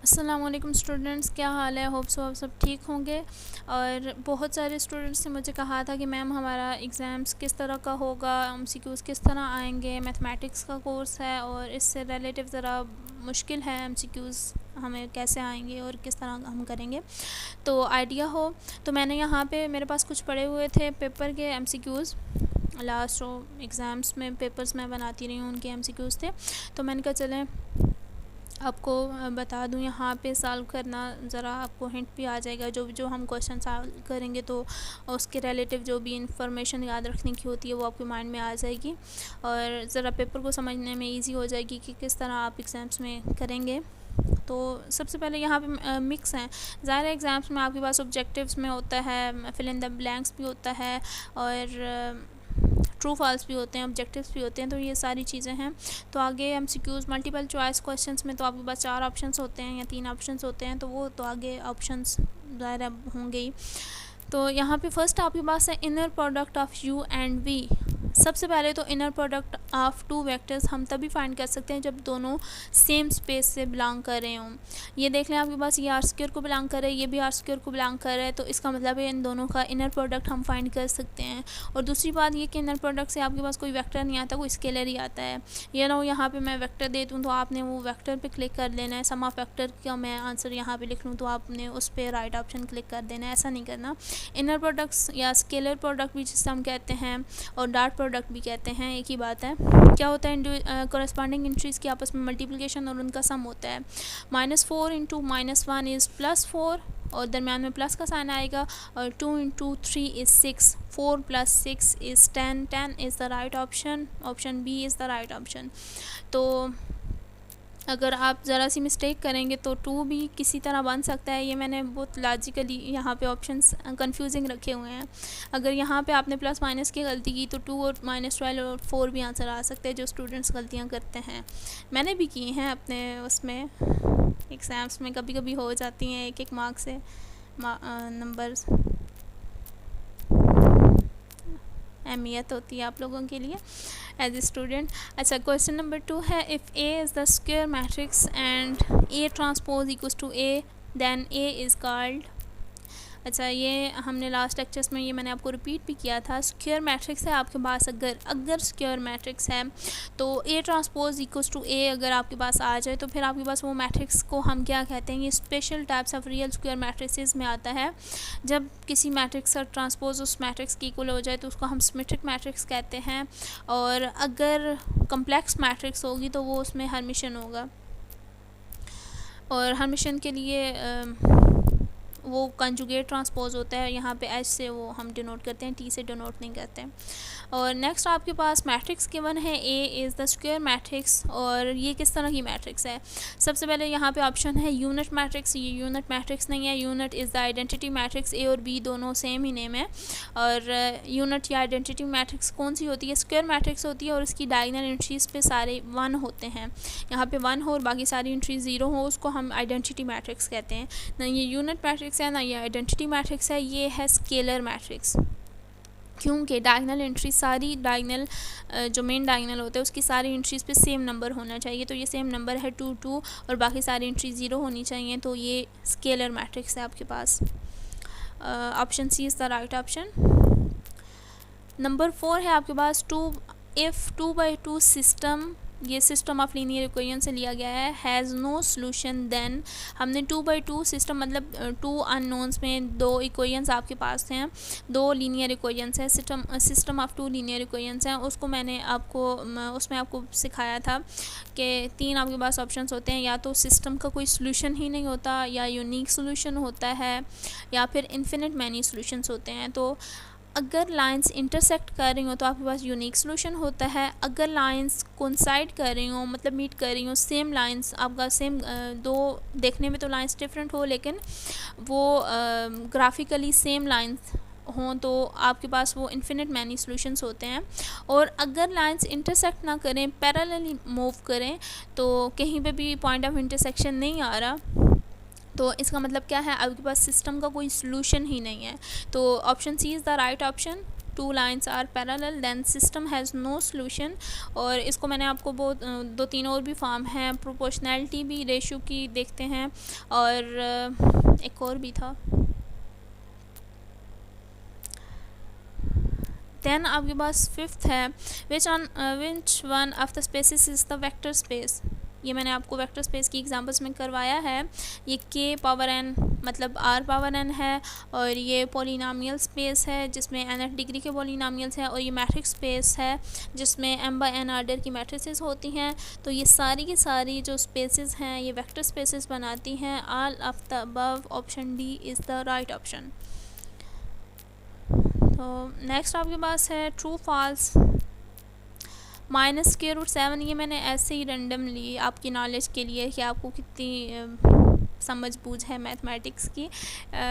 अस्सलामुअलैकुम स्टूडेंट्स, क्या हाल है। होप सो आप सब ठीक होंगे। और बहुत सारे स्टूडेंट्स ने मुझे कहा था कि मैम हमारा एग्ज़ाम्स किस तरह का होगा, एमसीक्यूज़ किस तरह आएंगे। मैथमेटिक्स का कोर्स है और इससे रिलेटिव ज़रा मुश्किल है, एमसीक्यूज़ हमें कैसे आएंगे और किस तरह हम करेंगे तो आइडिया हो। तो मैंने यहाँ पे मेरे पास कुछ पड़े हुए थे पेपर के एमसीक्यूज़। लास्ट एग्ज़ाम्स में पेपर्स मैं बनाती रही हूँ, उनके एमसीक्यूज़ थे। तो मैंने कहा चलें आपको बता दूं, यहाँ पे सॉल्व करना ज़रा आपको हिंट भी आ जाएगा। जो हम क्वेश्चन सॉल्व करेंगे तो उसके रिलेटिव जो भी इंफॉर्मेशन याद रखने की होती है वो आपके माइंड में आ जाएगी और ज़रा पेपर को समझने में इजी हो जाएगी कि किस तरह आप एग्ज़ाम्स में करेंगे। तो सबसे पहले यहाँ पे मिक्स हैं। ज़ाहिर एग्ज़ाम्स में आपके पास ऑब्जेक्टिव्स में होता है, फिल इन द ब्लैंक्स भी होता है और ट्रू फॉल्स भी होते हैं, ऑब्जेक्टिव्स भी होते हैं। तो ये सारी चीज़ें हैं। तो आगे एमसीक्यूज़ मल्टीपल चॉइस क्वेश्चंस में तो आपके पास 4 ऑप्शंस होते हैं या 3 ऑप्शंस होते हैं, तो वो तो आगे ऑप्शंस ज़ाहिर होंगे ही। तो यहाँ पे फर्स्ट आपके पास है inner product of u and v। सबसे पहले तो inner product of two vectors हम तभी फाइंड कर सकते हैं जब दोनों सेम स्पेस से बिलोंग कर रहे हों। ये देख लें, आपके पास ये आर स्क्वायर को बिलोंग कर रहा है, ये भी आर स्क्वायर को बिलोंग कर रहा है, तो इसका मतलब है इन दोनों का इनर प्रोडक्ट हम फाइंड कर सकते हैं। और दूसरी बात ये कि इनर प्रोडक्ट से आपके पास कोई वेक्टर नहीं आता, कोई स्केलर ही आता है। ये ना यहाँ पे मैं वेक्टर दे दूँ तो आपने वो वेक्टर पे क्लिक कर लेना है। सम ऑफ वेक्टर का मैं आंसर यहाँ पे लिख लूँ तो आपने उस पर राइट ऑप्शन क्लिक कर देना है, ऐसा नहीं करना। इनर प्रोडक्ट्स या स्केलर प्रोडक्ट भी जिसे हम कहते हैं और डॉट प्रोडक्ट भी कहते हैं, एक ही बात है। क्या होता है, कोरस्पॉन्डिंग इंट्रीज़ की आपस में मल्टीप्लिकेशन और उनका सम होता है। -4 इंटू -1 इज़ +4 और दरम्यान में प्लस का साइन आएगा। और 2 into 3 is 6, 4 + 6 is 10, 10 is the right option, option B is the right option. तो अगर आप ज़रा सी मिस्टेक करेंगे तो 2 भी किसी तरह बन सकता है। ये मैंने बहुत लॉजिकली यहाँ पे ऑप्शंस कंफ्यूजिंग रखे हुए हैं। अगर यहाँ पे आपने प्लस माइनस की गलती की तो 2 और -12 और 4 भी आंसर आ सकते हैं, जो स्टूडेंट्स गलतियाँ करते हैं। मैंने भी की हैं अपने उसमें एग्ज़ाम्स में, कभी कभी हो जाती हैं एक मार्क से नंबर्स। अहमियत होती है आप लोगों के लिए एज ए स्टूडेंट। अच्छा, क्वेश्चन नंबर 2 है, if A is the square matrix and A transpose equals to A then A is called. अच्छा, ये हमने लास्ट लेक्चर्स में ये मैंने आपको रिपीट भी किया था। स्क्वायर मैट्रिक्स है आपके पास, अगर स्क्वायर मैट्रिक्स है तो ए ट्रांसपोज इक्वल्स टू ए अगर आपके पास आ जाए तो फिर आपके पास वो मैट्रिक्स को हम क्या कहते हैं, ये special types of real square matrices में आता है। जब किसी मैट्रिक्स का ट्रांसपोज उस मैट्रिक्स की इक्वल हो जाए तो उसको हम सिमेट्रिक मैट्रिक्स कहते हैं। और अगर कम्प्लेक्स मैट्रिक्स होगी तो वो उसमें हर्मिशन होगा। और हर्मिशन के लिए वो कंजुगेट ट्रांसपोज होता है, यहाँ पे एच से वो हम डिनोट करते हैं, टी से डिनोट नहीं करते हैं। और नेक्स्ट आपके पास मैट्रिक्स गिवन है, ए इज़ द स्क्वायर मैट्रिक्स। और ये किस तरह की मैट्रिक्स है। सबसे पहले यहाँ पे ऑप्शन है यूनिट मैट्रिक्स। ये यूनिट मैट्रिक्स नहीं है, unit is the identity matrix. A और बी दोनों सेम ही नेम है। और यूनिट या आइडेंटिटी मैट्रिक्स कौन सी होती है, स्क्वायर मैट्रिक्स होती है और इसकी डायगोनल एंट्रीज़ पे सारे 1 होते हैं। यहाँ पे 1 हो और बाकी सारी एंट्री 0 हो, उसको हम आइडेंटिटी मैट्रिक्स कहते हैं। ना ये यूनिट मैट्रिक्स है ना ये आइडेंटिटी मैट्रिक्स है, ये है स्केलर मैट्रिक्स। क्योंकि डायगोनल एंट्री सारी डायगोनल जो मेन डायगोनल होते हैं उसकी सारी एंट्रीज़ पे सेम नंबर होना चाहिए। तो ये सेम नंबर है 2 2 और बाकी सारी एंट्री 0 होनी चाहिए। तो ये स्केलर मैट्रिक्स है आपके पास। Option C is the right option. Number 4 है आपके पास, इफ़ 2/2 सिस्टम, ये सिस्टम ऑफ लीनियर इक्वेशन से लिया गया है, हैज़ नो सोल्यूशन देन। हमने 2/2 सिस्टम मतलब 2 अननोन्स में 2 इक्वेशंस आपके पास हैं, 2 लीनियर इक्वेशंस हैं, सिस्टम ऑफ 2 लीनियर इक्वेशंस हैं। उसको मैंने आपको उसमें आपको सिखाया था कि 3 आपके पास ऑप्शंस होते हैं, या तो सिस्टम का कोई सोल्यूशन ही नहीं होता, या यूनिक सोल्यूशन होता है, या फिर इन्फिनिट मैनी सोल्यूशंस होते हैं। तो अगर लाइंस इंटरसेक्ट कर रही हो तो आपके पास यूनिक सोल्यूशन होता है। अगर लाइंस कोइंसाइड कर रही हो मतलब मीट कर रही हो, सेम लाइंस आपका सेम दो देखने में तो लाइंस डिफरेंट हो लेकिन वो ग्राफिकली सेम लाइंस हों तो आपके पास वो इन्फिनिट मैनी सॉल्यूशंस होते हैं। और अगर लाइंस इंटरसेक्ट ना करें, पैरेलली मूव करें, तो कहीं पे भी पॉइंट ऑफ इंटरसेक्शन नहीं आ रहा, तो इसका मतलब क्या है, आपके पास सिस्टम का कोई सॉल्यूशन ही नहीं है। तो option C is the right option. Two lines are parallel then system has no solution. और इसको मैंने आपको बहुत 2-3 और भी फॉर्म हैं, प्रोपोर्शनैलिटी भी रेशियो की देखते हैं, और एक और भी था। देन आपके पास फिफ्थ है which one of the spaces is the vector space. ये मैंने आपको वेक्टर स्पेस की एग्जांपल्स में करवाया है। ये k पावर n मतलब r पावर n है, और ये पॉलिनॉमियल स्पेस है जिसमें nth डिग्री के पॉलिनॉमियल्स हैं, और ये मैट्रिक्स स्पेस है जिसमें m बाय n आर्डर की मैट्रिसेस होती हैं। तो ये सारी की सारी जो स्पेसेस हैं ये वेक्टर स्पेसेस बनाती हैं। All of the above option D is the right option. तो नेक्स्ट आपके पास है ट्रू फॉल्स। -√7 ये मैंने ऐसे ही रैंडमली आपकी नॉलेज के लिए कि आपको कितनी समझ बूझ है मैथमेटिक्स की।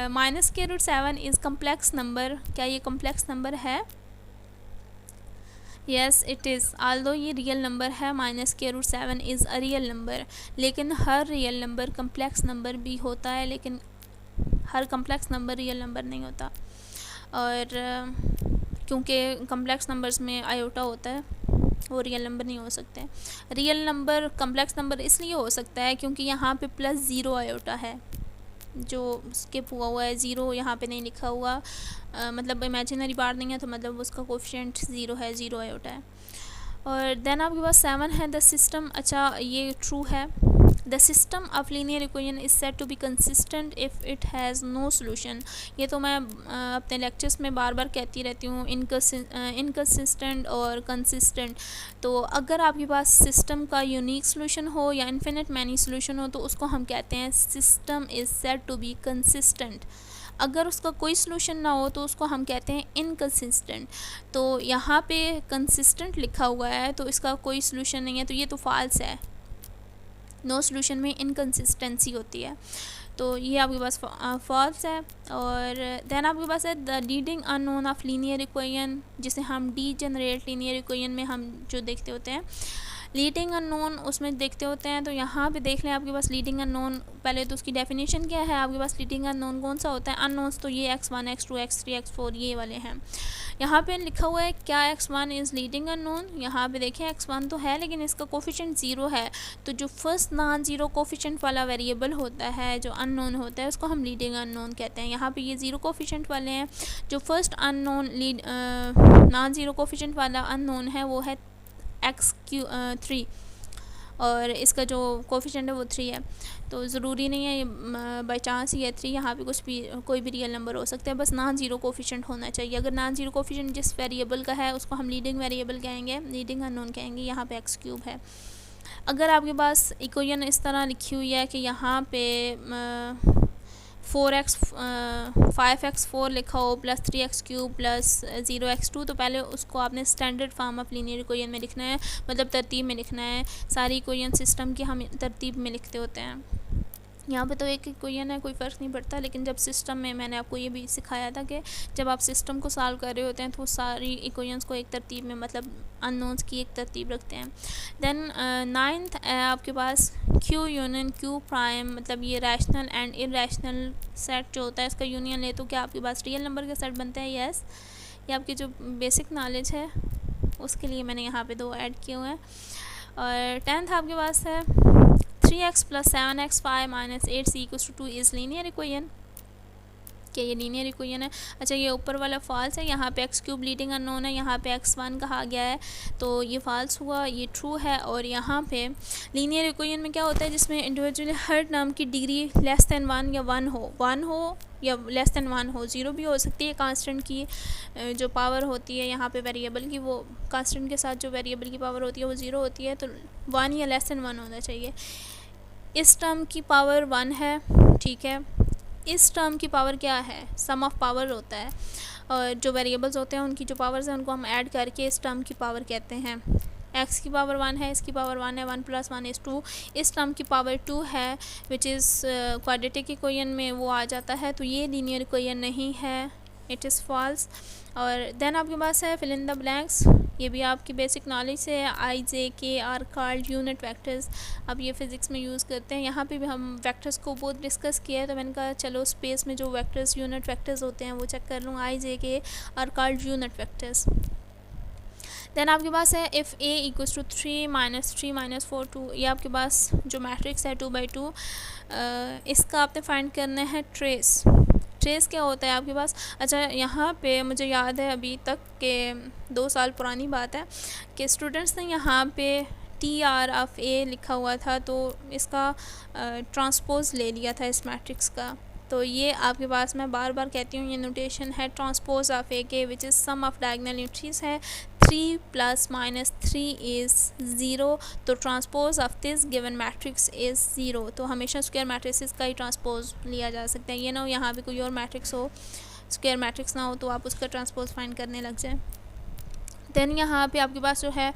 -√7 इज़ कम्प्लेक्स नंबर। क्या ये कम्प्लेक्स नंबर है? Yes it is. ऑल्दो ये रियल नंबर है, -√7 इज़ अ रियल नंबर, लेकिन हर रियल नंबर कम्प्लेक्स नंबर भी होता है, लेकिन हर कम्प्लेक्स नंबर रियल नंबर नहीं होता। और क्योंकि कम्प्लेक्स नंबर्स में आयोटा होता है, वो रियल नंबर नहीं हो सकते। रियल नंबर कम्प्लेक्स नंबर इसलिए हो सकता है क्योंकि यहाँ पे +0 आयोटा है जो स्किप हुआ है। 0 यहाँ पे नहीं लिखा हुआ, मतलब इमेजिनरी पार्ट नहीं है, तो मतलब उसका कोफिशिएंट 0 है, 0 आयोटा है। और देन आपके पास 7 है द सिस्टम। अच्छा ये ट्रू है। The system of linear equation is said to be consistent if it has no solution. ये तो मैं अपने लेक्चर्स में बार बार कहती रहती हूँ, इनकंसिस्टेंट और कंसिस्टेंट। तो अगर आपके पास सिस्टम का यूनिक सोल्यूशन हो या इन्फिनिट मैनी सोल्यूशन हो तो उसको हम कहते हैं system is said to be consistent. अगर उसका कोई सोल्यूशन ना हो तो उसको हम कहते हैं इनकंसिस्टेंट। तो यहाँ पे कंसिस्टेंट लिखा हुआ है तो इसका कोई सोल्यूशन नहीं है, तो ये तो फॉल्स है। नो सोल्यूशन में इनकंसिस्टेंसी होती है, तो ये आपके पास फॉल्स है। और देन आपके पास है the leading unknown of linear equation, जिसे हम डीजेनरेट लीनियर इक्वेशन में हम जो देखते होते हैं। लीडिंग अननोन उसमें देखते होते हैं, तो यहाँ पे देख लें आपके पास लीडिंग अननोन। पहले तो उसकी डेफिनेशन क्या है, आपके पास लीडिंग अननोन कौन सा होता है? अननोन्स तो ये x1 x2 x3 x4 ये वाले हैं। यहाँ पे लिखा हुआ है क्या x1 इज़ लीडिंग अननोन। यहाँ पे देखें x1 तो है लेकिन इसका कोफिशिएंट 0 है, तो जो फर्स्ट नॉन ज़ीरो कोफिशिएंट वाला वेरिएबल होता है जो अननोन होता है उसको हम लीडिंग अननोन कहते हैं। यहाँ पे ये 0 कोफिशिएंट वाले हैं। जो first unknown non zero coefficient वाला अननोन है वो है x3, और इसका जो कोफिशिएंट है वो 3 है। तो ज़रूरी नहीं है ये बाई चांस ही है 3, यहाँ पे कोई भी रियल नंबर हो सकता है, बस नॉन ज़ीरो कोफिशिएंट होना चाहिए। अगर नॉन ज़ीरो कोफिशिएंट जिस वेरिएबल का है उसको हम लीडिंग वेरिएबल कहेंगे, लीडिंग अननोन कहेंगे। यहाँ पे x³ है। अगर आपके पास इक्वेशन इस तरह लिखी हुई है कि यहाँ पे 5x4 लिखा हो प्लस 3x³ प्लस 0x2, तो पहले उसको आपने standard form of linear equation में लिखना है, मतलब तरतीब में लिखना है। सारी इक्वेशन सिस्टम की हम तरतीब में लिखते होते हैं। यहाँ पे तो एक इक्वेशन है, कोई फ़र्क नहीं पड़ता, लेकिन जब सिस्टम में मैंने आपको ये भी सिखाया था कि जब आप सिस्टम को सॉल्व कर रहे होते हैं तो वो सारी इक्वेशंस को एक तरतीब में, मतलब अननोन्स की एक तरतीब रखते हैं। देन 9th आपके पास Q यूनियन Q प्राइम, मतलब ये रैशनल एंड इरैशनल सेट जो होता है इसका यूनियन ले तो क्या आपके पास रियल नंबर का सेट बनता है? यस। ये आपकी जो बेसिक नॉलेज है उसके लिए मैंने यहाँ पे 2 ऐड किए हुए हैं। और 10th आपके पास है 3x + 7x 5 - 8c = 2 is linear equation. क्या ये लीनियर इक्वेशन है? अच्छा ये ऊपर वाला फॉल्स है, यहाँ पे x³ लीडिंग अननोन है, यहाँ पे x1 कहा गया है, तो ये फॉल्स हुआ, ये ट्रू है। और यहाँ पे लीनियर इक्वेशन में क्या होता है, जिसमें इंडिविजुअली हर टर्म की डिग्री लेस दैन 1 या 1 हो या लेस दैन 1 हो। 0 भी हो सकती है। कांस्टेंट की जो पावर होती है यहाँ पे वेरिएबल की, वो कांस्टेंट के साथ जो वेरिएबल की पावर होती है वो 0 होती है, तो 1 या लेस दैन 1 होना चाहिए। इस टर्म की पावर 1 है, ठीक है। इस टर्म की पावर क्या है? सम ऑफ पावर होता है, और जो वेरिएबल्स होते हैं उनकी जो पावर्स हैं उनको हम ऐड करके इस टर्म की पावर कहते हैं। x की पावर 1 है, इसकी पावर 1 है, 1 + 1 = 2। इस टर्म की पावर 2 है, विच इज़ क्वाड्रेटिक इक्वेशन में वो आ जाता है, तो ये लीनियर इक्वेशन नहीं है, इट इज़ फॉल्स। और देन आपके पास है फिल इन द ब्लैंक्स। ये भी आपकी बेसिक नॉलेज से है। आई J K are called unit vectors, अब ये फिज़िक्स में यूज़ करते हैं। यहाँ पे भी हम वेक्टर्स को बहुत डिस्कस किया है, तो मैंने कहा चलो स्पेस में जो वेक्टर्स यूनिट वेक्टर्स होते हैं वो चेक कर लूँ। I J K are called unit vectors. Then आपके पास है इफ़ ए इक्वल्स टू 3 - 3 - 4 2, ये आपके पास जो मैट्रिक्स है 2×2, इसका आपने फाइंड करना है ट्रेस। ट्रेस क्या होता है आपके पास? अच्छा, यहाँ पे मुझे याद है अभी तक के 2 साल पुरानी बात है कि स्टूडेंट्स ने यहाँ पे TR ऑफ ए लिखा हुआ था, तो इसका ट्रांसपोज ले लिया था इस मैट्रिक्स का। तो ये आपके पास, मैं बार बार कहती हूँ, ये नोटेशन है ट्रांसपोज ऑफ ए के, which is sum of diagonal entries है 3 + -3 इज़ 0। तो transpose of this given matrix is 0। तो हमेशा स्क्वायर मैट्रिक्स का ही ट्रांसपोज लिया जा सकता है। ये ना हो यहाँ पे कोई और मैट्रिक्स हो, स्क्वायर मैट्रिक्स ना हो, तो आप उसका ट्रांसपोज फाइंड करने लग जाए। देन यहाँ पे आपके पास जो है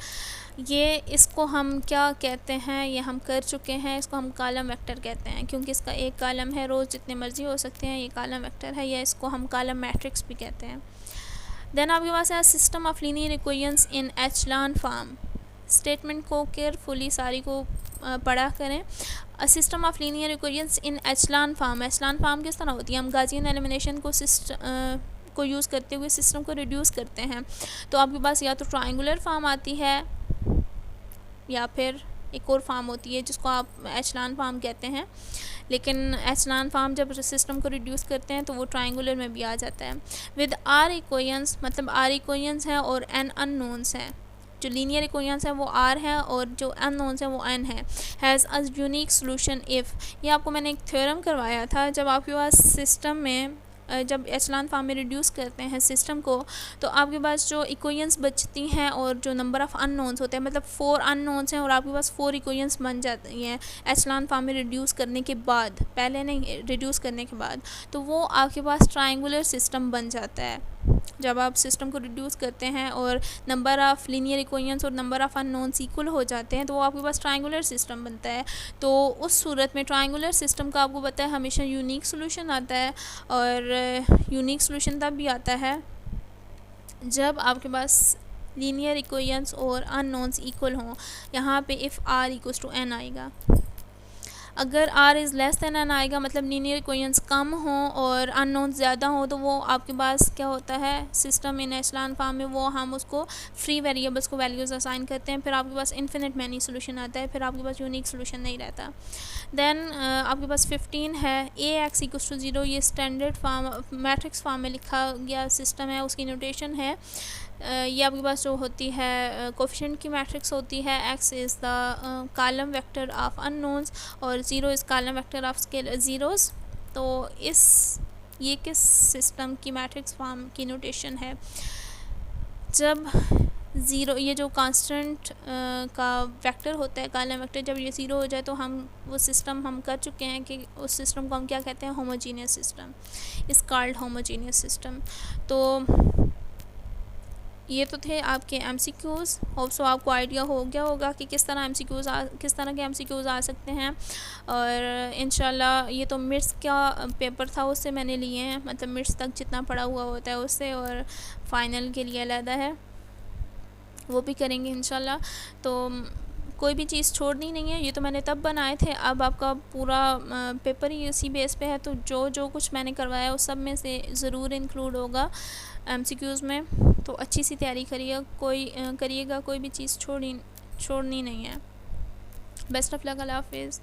ये, इसको हम क्या कहते हैं, ये हम कर चुके हैं, इसको हम कॉलम वेक्टर कहते हैं, क्योंकि इसका एक कॉलम है, रोज़ जितने मर्जी हो सकते हैं, ये कॉलम वेक्टर है, या इसको हम कॉलम मैट्रिक्स भी कहते हैं। देन आपके पास है system of linear equations in echelon form. Statement को केयरफुली सारी को पढ़ा करें। A system of linear equations in echelon form. Echelon form किस तरह होती है? हम गॉसियन एलिमिनेशन को यूज़ करते हुए सिस्टम को रिड्यूस करते हैं। तो आपके पास या तो ट्रायंगुलर फॉर्म आती है, या फिर एक और फॉर्म होती है जिसको आप एचलॉन फॉर्म कहते हैं। लेकिन एचलॉन फॉर्म जब सिस्टम को रिड्यूस करते हैं तो वो ट्रायंगुलर में भी आ जाता है। विद आर इक्वेशंस, मतलब आर इक्वेशंस हैं और एन अननोन्स हैं। जो लीनियर इक्वेशंस है वो आर है और जो अननोन्स है वो एन है। Has a unique solution if, ये आपको मैंने एक थ्योरम करवाया था। जब आपके पास सिस्टम में, जब एचलॉन फॉर्म में रिड्यूस करते हैं सिस्टम को, तो आपके पास जो इक्वेशंस बचती हैं और जो नंबर ऑफ़ अननोन्स होते हैं, मतलब 4 अननोन्स हैं और आपके पास 4 इक्वेशंस बन जाती हैं एचलॉन फॉर्म में रिड्यूस करने के बाद, पहले नहीं, रिड्यूस करने के बाद, तो वो आपके पास ट्रायंगुलर सिस्टम बन जाता है। जब आप सिस्टम को रिड्यूस करते हैं और नंबर ऑफ़ लीनियर इक्वेशंस और नंबर ऑफ़ अननोन्स इक्वल हो जाते हैं, तो वो आपके पास ट्रायंगुलर सिस्टम बनता है। तो उस सूरत में ट्रायंगुलर सिस्टम का आपको पता है हमेशा यूनिक सोल्यूशन आता है, और यूनिक सोल्यूशन तब भी आता है जब आपके पास लीनियर इक्वेशंस और अननोन्स इक्वल हों। यहाँ पे if R equals to N आएगा। अगर R is less than N आएगा, मतलब लीनियर इक्वेशंस कम हों और अननोन ज़्यादा हो, तो वो आपके पास क्या होता है, सिस्टम इन एचलॉन फॉर्म में वो हम उसको फ्री वेरिएबल्स को वैल्यूज़ असाइन करते हैं, फिर आपके पास इन्फिनिट मैनी सोल्यूशन आता है, फिर आपके पास यूनिक सोल्यूशन नहीं रहता। देन आपके पास 15 है ए एक्स इक्वल्स टू 0। ये स्टैंडर्ड फॉर्म मैट्रिक्स फॉर्म में लिखा गया सिस्टम है, उसकी नोटेशन है। ये आपके पास जो होती है कोफिशिएंट की मैट्रिक्स होती है। X is the column vector of unknowns और 0 is column vector of scalar zeros. तो ये किस सिस्टम की मैट्रिक्स फॉर्म की नोटेशन है? जब 0, ये जो कांस्टेंट का वेक्टर होता है कॉलम वेक्टर, जब ये 0 हो जाए तो हम वो सिस्टम हम कर चुके हैं कि उस सिस्टम को हम क्या कहते हैं, homogeneous system, is called homogeneous system. तो ये तो थे आपके MCQs। होप सो आपको आइडिया हो गया होगा कि किस तरह के MCQs आ सकते हैं। और इंशाल्लाह ये तो मिड्स का पेपर था, उससे मैंने लिए हैं, मतलब मिड्स तक जितना पढ़ा हुआ होता है उससे, और फाइनल के लिए अलग है, वो भी करेंगे इंशाल्लाह। तो कोई भी चीज़ छोड़नी नहीं है। ये तो मैंने तब बनाए थे, अब आपका पूरा पेपर ही उसी बेस पे है, तो जो कुछ मैंने करवाया उस सब में से ज़रूर इंक्लूड होगा MCQs में। तो अच्छी सी तैयारी करिएगा, कोई भी चीज़ छोड़नी नहीं है। बेस्ट ऑफ लक, अल्लाह हाफिज़।